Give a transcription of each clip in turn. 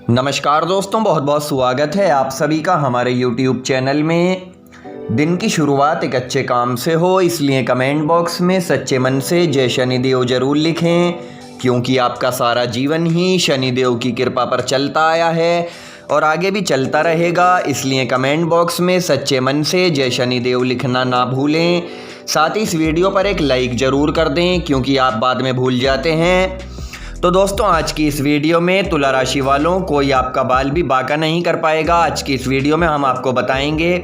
नमस्कार दोस्तों, बहुत बहुत स्वागत है आप सभी का हमारे YouTube चैनल में। दिन की शुरुआत एक अच्छे काम से हो, इसलिए कमेंट बॉक्स में सच्चे मन से जय शनिदेव ज़रूर लिखें, क्योंकि आपका सारा जीवन ही शनिदेव की कृपा पर चलता आया है और आगे भी चलता रहेगा। इसलिए कमेंट बॉक्स में सच्चे मन से जय शनिदेव लिखना ना भूलें। साथ ही इस वीडियो पर एक लाइक ज़रूर कर दें, क्योंकि आप बाद में भूल जाते हैं। तो दोस्तों, आज की इस वीडियो में तुला राशि वालों कोई आपका बाल भी बांका नहीं कर पाएगा। आज की इस वीडियो में हम आपको बताएंगे,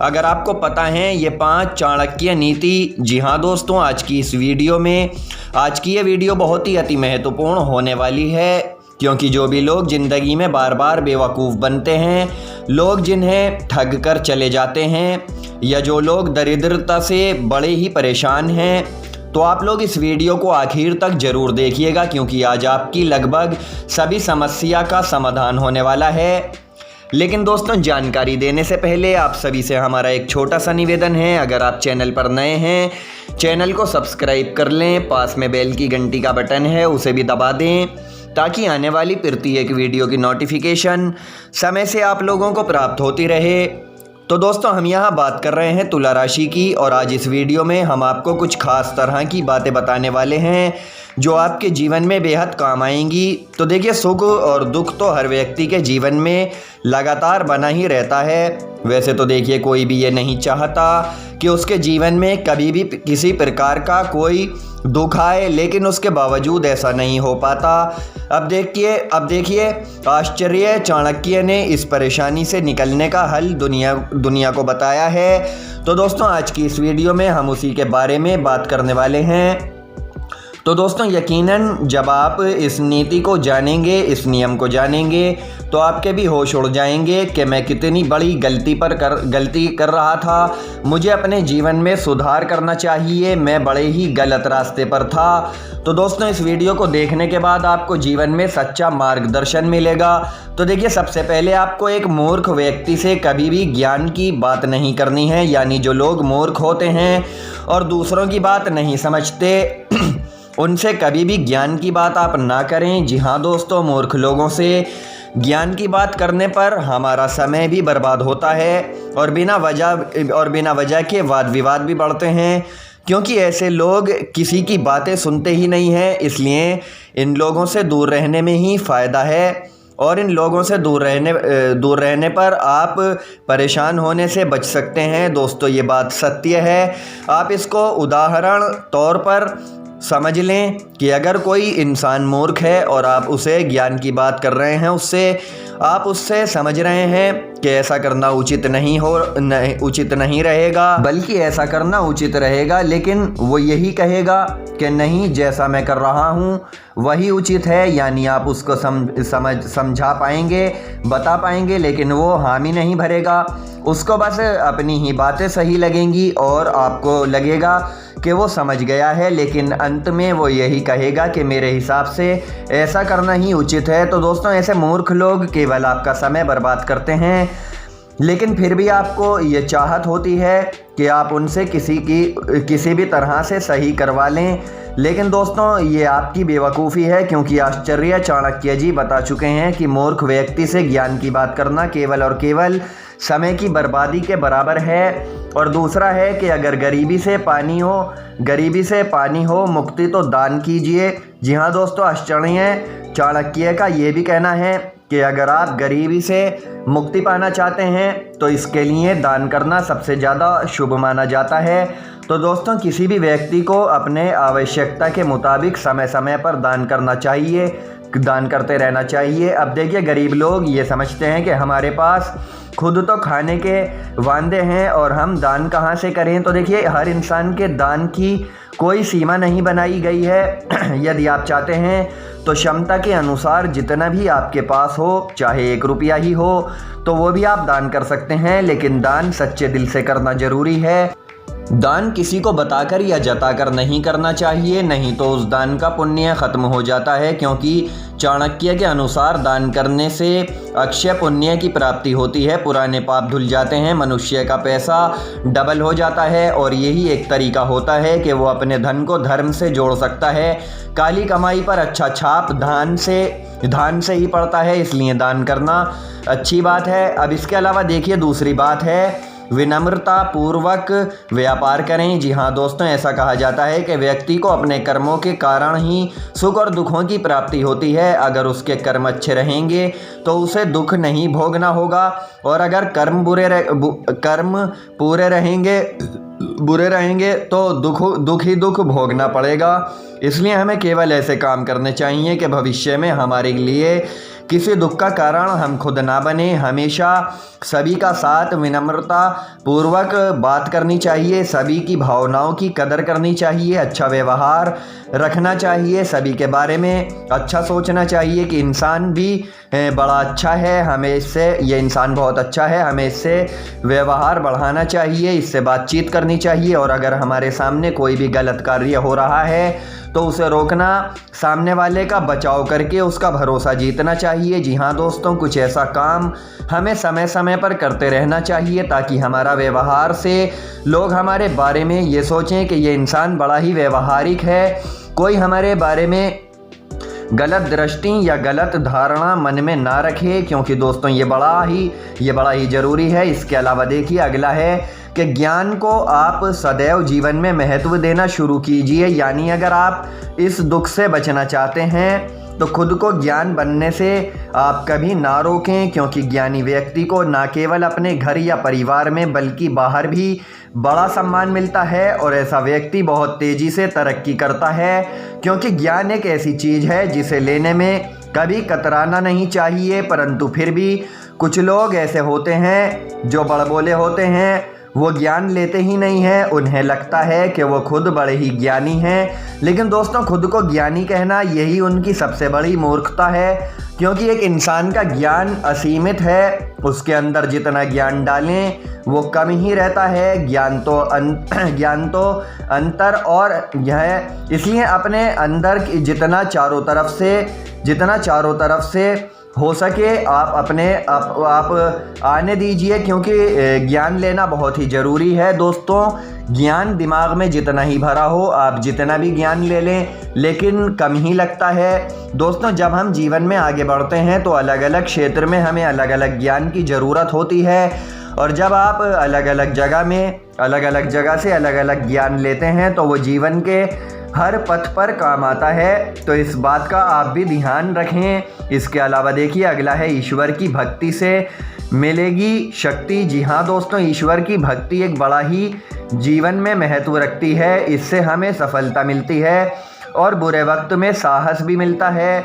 अगर आपको पता है ये 5 चाणक्य नीति। जी हाँ दोस्तों, आज की इस वीडियो में आज की ये वीडियो बहुत ही अति महत्वपूर्ण होने वाली है, क्योंकि जो भी लोग ज़िंदगी में बार बार बेवकूफ़ बनते हैं, लोग जिन्हें ठग कर चले जाते हैं, या जो लोग दरिद्रता से बड़े ही परेशान हैं, तो आप लोग इस वीडियो को आखिर तक ज़रूर देखिएगा, क्योंकि आज आपकी लगभग सभी समस्या का समाधान होने वाला है। लेकिन दोस्तों, जानकारी देने से पहले आप सभी से हमारा एक छोटा सा निवेदन है। अगर आप चैनल पर नए हैं, चैनल को सब्सक्राइब कर लें, पास में बेल की घंटी का बटन है उसे भी दबा दें, ताकि आने वाली प्रत्येक वीडियो की नोटिफिकेशन समय से आप लोगों को प्राप्त होती रहे। तो दोस्तों, हम यहाँ बात कर रहे हैं तुला राशि की, और आज इस वीडियो में हम आपको कुछ खास तरह की बातें बताने वाले हैं जो आपके जीवन में बेहद काम आएंगी। तो देखिए, सुख और दुख तो हर व्यक्ति के जीवन में लगातार बना ही रहता है। वैसे तो देखिए, कोई भी ये नहीं चाहता कि उसके जीवन में कभी भी किसी प्रकार का कोई दुख आए, लेकिन उसके बावजूद ऐसा नहीं हो पाता। अब देखिए आश्चर्य चाणक्य ने इस परेशानी से निकलने का हल दुनिया को बताया है। तो दोस्तों, आज की इस वीडियो में हम उसी के बारे में बात करने वाले हैं। तो दोस्तों, यकीनन जब आप इस नीति को जानेंगे, इस नियम को जानेंगे, तो आपके भी होश उड़ जाएंगे कि मैं कितनी बड़ी गलती कर रहा था। मुझे अपने जीवन में सुधार करना चाहिए, मैं बड़े ही गलत रास्ते पर था। तो दोस्तों, इस वीडियो को देखने के बाद आपको जीवन में सच्चा मार्गदर्शन मिलेगा। तो देखिए, सबसे पहले आपको एक मूर्ख व्यक्ति से कभी भी ज्ञान की बात नहीं करनी है, यानी जो लोग मूर्ख होते हैं और दूसरों की बात नहीं समझते उनसे कभी भी ज्ञान की बात आप ना करें। जी हाँ दोस्तों, मूर्ख लोगों से ज्ञान की बात करने पर हमारा समय भी बर्बाद होता है और बिना वजह के वाद विवाद भी बढ़ते हैं, क्योंकि ऐसे लोग किसी की बातें सुनते ही नहीं हैं। इसलिए इन लोगों से दूर रहने में ही फ़ायदा है, और इन लोगों से दूर रहने पर आप परेशान होने से बच सकते हैं। दोस्तों, ये बात सत्य है। आप इसको उदाहरण तौर पर समझ लें कि अगर कोई इंसान मूर्ख है और आप उसे ज्ञान की बात कर रहे हैं, आप उससे समझ रहे हैं कि ऐसा करना उचित नहीं रहेगा, बल्कि ऐसा करना उचित रहेगा, लेकिन वो यही कहेगा कि नहीं, जैसा मैं कर रहा हूँ वही उचित है। यानी आप उसको समझा पाएंगे, बता पाएंगे, लेकिन वो हामी नहीं भरेगा। उसको बस अपनी ही बातें सही लगेंगी और आपको लगेगा कि वो समझ गया है, लेकिन अंत में वो यही कहेगा कि मेरे हिसाब से ऐसा करना ही उचित है। तो दोस्तों, ऐसे मूर्ख लोग केवल आपका समय बर्बाद करते हैं, लेकिन फिर भी आपको ये चाहत होती है कि आप उनसे किसी भी तरह से सही करवा लें। लेकिन दोस्तों, ये आपकी बेवकूफ़ी है, क्योंकि आश्चर्य चाणक्य जी बता चुके हैं कि मूर्ख व्यक्ति से ज्ञान की बात करना केवल और केवल समय की बर्बादी के बराबर है। और दूसरा है कि अगर गरीबी से पानी हो मुक्ति तो दान कीजिए। जी हाँ दोस्तों, आश्चर्य चाणक्य का ये भी कहना है कि अगर आप गरीबी से मुक्ति पाना चाहते हैं, तो इसके लिए दान करना सबसे ज़्यादा शुभ माना जाता है। तो दोस्तों, किसी भी व्यक्ति को अपने आवश्यकता के मुताबिक समय समय पर दान करते रहना चाहिए। अब देखिए, गरीब लोग ये समझते हैं कि हमारे पास खुद तो खाने के वांदे हैं और हम दान कहाँ से करें। तो देखिए, हर इंसान के दान की कोई सीमा नहीं बनाई गई है। यदि आप चाहते हैं तो क्षमता के अनुसार जितना भी आपके पास हो, चाहे 1 रुपया ही हो, तो वो भी आप दान कर सकते हैं, लेकिन दान सच्चे दिल से करना ज़रूरी है। दान किसी को बताकर या जताकर नहीं करना चाहिए, नहीं तो उस दान का पुण्य खत्म हो जाता है, क्योंकि चाणक्य के अनुसार दान करने से अक्षय पुण्य की प्राप्ति होती है, पुराने पाप धुल जाते हैं, मनुष्य का पैसा डबल हो जाता है और यही एक तरीका होता है कि वो अपने धन को धर्म से जोड़ सकता है। काली कमाई पर अच्छा छाप धान से ही पड़ता है, इसलिए दान करना अच्छी बात है। अब इसके अलावा देखिए दूसरी बात है विनम्रता पूर्वक व्यापार करें। जी हाँ दोस्तों, ऐसा कहा जाता है कि व्यक्ति को अपने कर्मों के कारण ही सुख और दुखों की प्राप्ति होती है। अगर उसके कर्म अच्छे रहेंगे तो उसे दुख नहीं भोगना होगा, और अगर कर्म बुरे रहेंगे तो दुख ही भोगना पड़ेगा। इसलिए हमें केवल ऐसे काम करने चाहिए कि भविष्य में हमारे लिए किसी दुख का कारण हम खुद ना बने। हमेशा सभी का साथ विनम्रता पूर्वक बात करनी चाहिए, सभी की भावनाओं की कदर करनी चाहिए, अच्छा व्यवहार रखना चाहिए, सभी के बारे में अच्छा सोचना चाहिए कि इंसान भी बड़ा अच्छा है, हमें इससे ये इंसान बहुत अच्छा है, हमें इससे व्यवहार बढ़ाना चाहिए, इससे बातचीत करनी चाहिए। और अगर हमारे सामने कोई भी गलत कार्य हो रहा है तो उसे रोकना, सामने वाले का बचाव करके उसका भरोसा जीतना चाहिए। जी हाँ दोस्तों, कुछ ऐसा काम हमें समय समय पर करते रहना चाहिए ताकि हमारा व्यवहार से लोग हमारे बारे में ये सोचें कि ये इंसान बड़ा ही व्यवहारिक है, कोई हमारे बारे में गलत दृष्टि या गलत धारणा मन में ना रखे, क्योंकि दोस्तों ये बड़ा ही ज़रूरी है। इसके अलावा देखिए अगला है कि ज्ञान को आप सदैव जीवन में महत्व देना शुरू कीजिए। यानी अगर आप इस दुख से बचना चाहते हैं तो खुद को ज्ञान बनने से आप कभी ना रोकें, क्योंकि ज्ञानी व्यक्ति को ना केवल अपने घर या परिवार में बल्कि बाहर भी बड़ा सम्मान मिलता है और ऐसा व्यक्ति बहुत तेज़ी से तरक्की करता है, क्योंकि ज्ञान एक ऐसी चीज़ है जिसे लेने में कभी कतराना नहीं चाहिए। परंतु फिर भी कुछ लोग ऐसे होते हैं जो बड़बोले होते हैं, वो ज्ञान लेते ही नहीं हैं, उन्हें लगता है कि वो खुद बड़े ही ज्ञानी हैं। लेकिन दोस्तों खुद को ज्ञानी कहना यही उनकी सबसे बड़ी मूर्खता है, क्योंकि एक इंसान का ज्ञान असीमित है, उसके अंदर जितना ज्ञान डालें वो कम ही रहता है। ज्ञान तो अंतर और यह इसलिए अपने अंदर जितना चारों तरफ से हो सके आप आने दीजिए, क्योंकि ज्ञान लेना बहुत ही ज़रूरी है। दोस्तों ज्ञान दिमाग में जितना ही भरा हो, आप जितना भी ज्ञान ले लें, लेकिन कम ही लगता है। दोस्तों जब हम जीवन में आगे बढ़ते हैं तो अलग अलग क्षेत्र में हमें अलग अलग ज्ञान की ज़रूरत होती है, और जब आप अलग अलग जगह से अलग अलग ज्ञान लेते हैं तो वो जीवन के हर पथ पर काम आता है। तो इस बात का आप भी ध्यान रखें। इसके अलावा देखिए अगला है ईश्वर की भक्ति से मिलेगी शक्ति। जी हाँ दोस्तों, ईश्वर की भक्ति एक बड़ा ही जीवन में महत्व रखती है, इससे हमें सफलता मिलती है और बुरे वक्त में साहस भी मिलता है।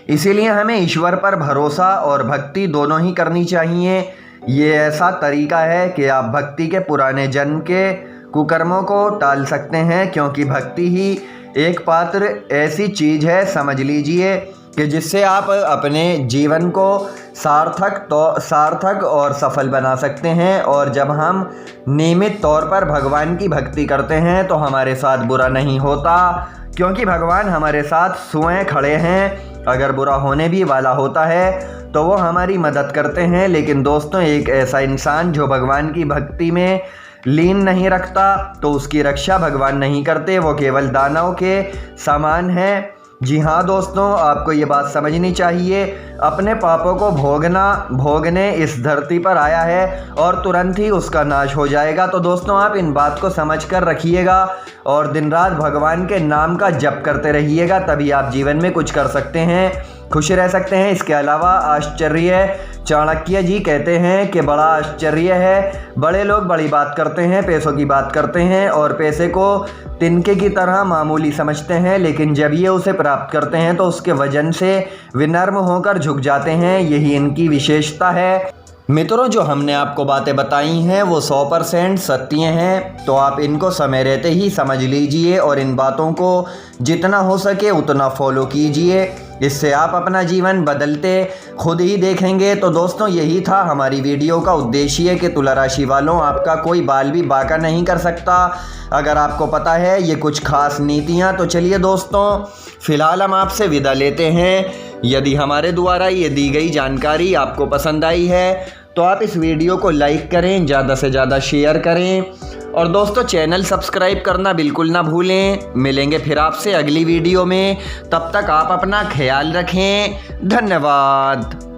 इसीलिए हमें ईश्वर पर भरोसा और भक्ति दोनों ही करनी चाहिए। ये ऐसा तरीका है कि आप भक्ति के पुराने जन्म के कुकर्मों को टाल सकते हैं, क्योंकि भक्ति ही एक पात्र ऐसी चीज़ है, समझ लीजिए, कि जिससे आप अपने जीवन को सार्थक और सफल बना सकते हैं। और जब हम नियमित तौर पर भगवान की भक्ति करते हैं तो हमारे साथ बुरा नहीं होता, क्योंकि भगवान हमारे साथ स्वयं खड़े हैं। अगर बुरा होने भी वाला होता है तो वो हमारी मदद करते हैं। लेकिन दोस्तों एक ऐसा इंसान जो भगवान की भक्ति में लीन नहीं रखता तो उसकी रक्षा भगवान नहीं करते, वो केवल दानव के समान है। जी हाँ दोस्तों, आपको ये बात समझनी चाहिए, अपने पापों को भोगने इस धरती पर आया है और तुरंत ही उसका नाश हो जाएगा। तो दोस्तों आप इन बात को समझ कर रखिएगा और दिन रात भगवान के नाम का जप करते रहिएगा, तभी आप जीवन में कुछ कर सकते हैं, खुश रह सकते हैं। इसके अलावा आश्चर्य, चाणक्य जी कहते हैं कि बड़ा आश्चर्य है, बड़े लोग बड़ी बात करते हैं, पैसों की बात करते हैं और पैसे को तिनके की तरह मामूली समझते हैं, लेकिन जब ये उसे प्राप्त करते हैं तो उसके वजन से विनम्र होकर झुक जाते हैं। यही इनकी विशेषता है। मित्रों, जो हमने आपको बातें बताई हैं वो 100% सत्य हैं, तो आप इनको समय रहते ही समझ लीजिए और इन बातों को जितना हो सके उतना फॉलो कीजिए। इससे आप अपना जीवन बदलते खुद ही देखेंगे। तो दोस्तों यही था हमारी वीडियो का उद्देश्य कि तुला राशि वालों आपका कोई बाल भी बांका नहीं कर सकता। अगर आपको पता है ये कुछ खास नीतियाँ, तो चलिए दोस्तों फ़िलहाल हम आपसे विदा लेते हैं। यदि हमारे द्वारा ये दी गई जानकारी आपको पसंद आई है तो आप इस वीडियो को लाइक करें, ज़्यादा से ज़्यादा शेयर करें और दोस्तों चैनल सब्सक्राइब करना बिल्कुल ना भूलें। मिलेंगे फिर आपसे अगली वीडियो में, तब तक आप अपना ख्याल रखें। धन्यवाद।